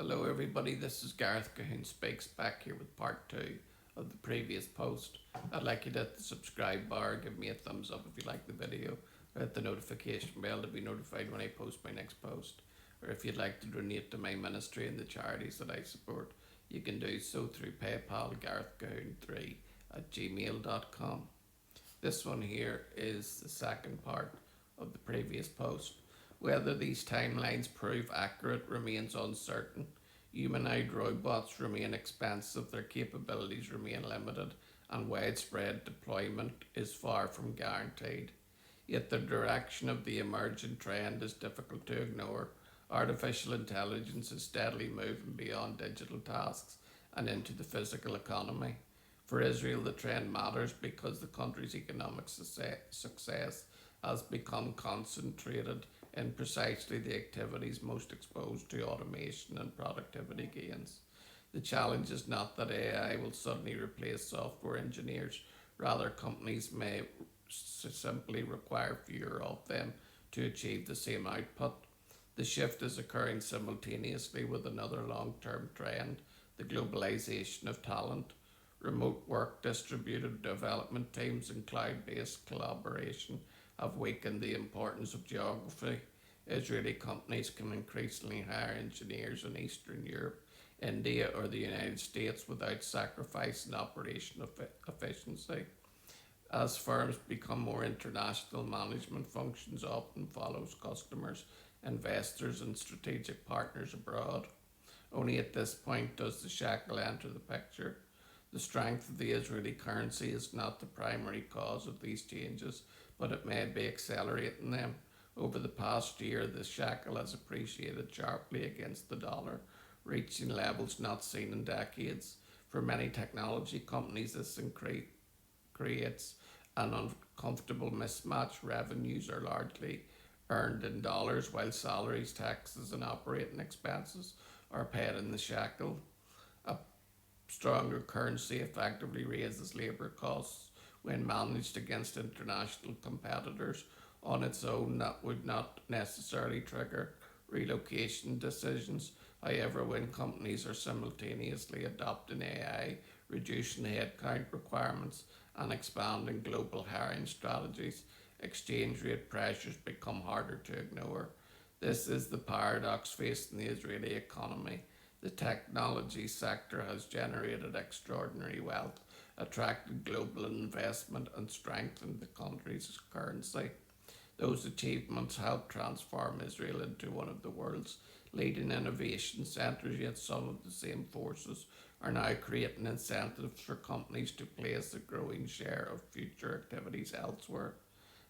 Hello, everybody. This is Gareth Cahoon Speaks back here with part two of the previous post. I'd like you to hit the subscribe bar, give me a thumbs up if you like the video, or hit the notification bell to be notified when I post my next post. Or if you'd like to donate to my ministry and the charities that I support, you can do so through PayPal GarethCahoon3 at gmail.com. This one here is the second part of the previous post. Whether these timelines prove accurate remains uncertain. Humanoid robots remain expensive, their capabilities remain limited, and widespread deployment is far from guaranteed. Yet the direction of the emerging trend is difficult to ignore. Artificial intelligence is steadily moving beyond digital tasks and into the physical economy. For Israel, the trend matters because the country's economic success has become concentrated in precisely the activities most exposed to automation and productivity gains. The challenge is not that AI will suddenly replace software engineers, rather, companies may simply require fewer of them to achieve the same output. The shift is occurring simultaneously with another long term trend, the globalization of talent. Remote work, distributed development teams, and cloud based collaboration have weakened the importance of geography. Israeli companies can increasingly hire engineers in Eastern Europe, India, or the United States without sacrificing operational efficiency. As firms become more international, management functions often follows customers, investors, and strategic partners abroad. Only at this point does the shekel enter the picture. The strength of the Israeli currency is not the primary cause of these changes, but it may be accelerating them. Over the past year, the shekel has appreciated sharply against the dollar, reaching levels not seen in decades. For many technology companies, this creates an uncomfortable mismatch. Revenues are largely earned in dollars, while salaries, taxes, and operating expenses are paid in the shekel. A stronger currency effectively raises labour costs when managed against international competitors. On its own, that would not necessarily trigger relocation decisions. However, when companies are simultaneously adopting AI, reducing headcount requirements, and expanding global hiring strategies, exchange rate pressures become harder to ignore. This is the paradox facing the Israeli economy. The technology sector has generated extraordinary wealth, attracted global investment, and strengthened the country's currency. Those achievements helped transform Israel into one of the world's leading innovation centres, yet some of the same forces are now creating incentives for companies to place a growing share of future activities elsewhere.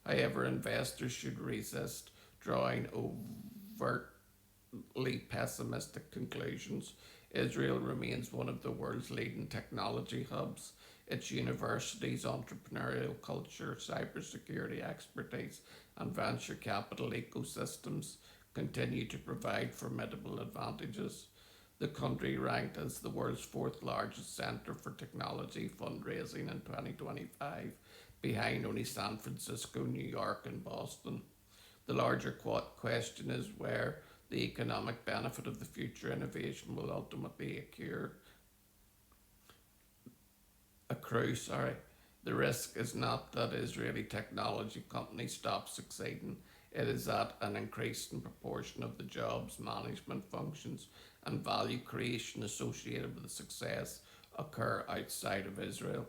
However, investors should resist drawing overtly pessimistic conclusions. Israel remains one of the world's leading technology hubs. Its universities, entrepreneurial culture, cybersecurity expertise, and venture capital ecosystems continue to provide formidable advantages. The country ranked as the world's fourth largest centre for technology fundraising in 2025, behind only San Francisco, New York, and Boston. The larger question is where the economic benefit of the future innovation will ultimately accrue. The risk is not that Israeli technology companies stop succeeding, it is that an increasing proportion of the jobs, management functions, and value creation associated with the success occur outside of Israel.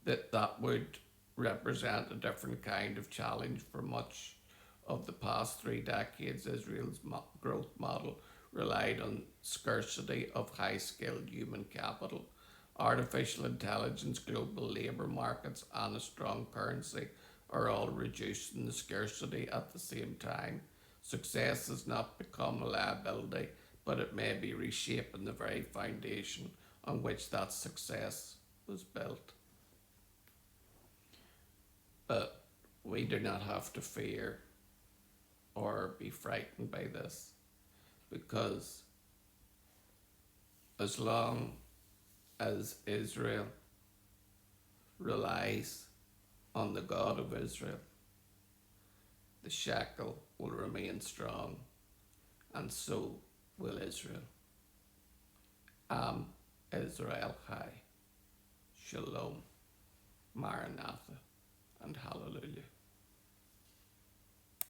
That would represent a different kind of challenge. For much of the past 3 decades, Israel's growth model relied on scarcity of high skilled human capital. Artificial intelligence, global labour markets, and a strong currency are all reducing the scarcity at the same time. Success has not become a liability, but it may be reshaping the very foundation on which that success was built. But we do not have to fear or be frightened by this, because as long as Israel relies on the God of Israel, the shekel will remain strong, and so will Israel. Am Israel Chai. Shalom. Maranatha.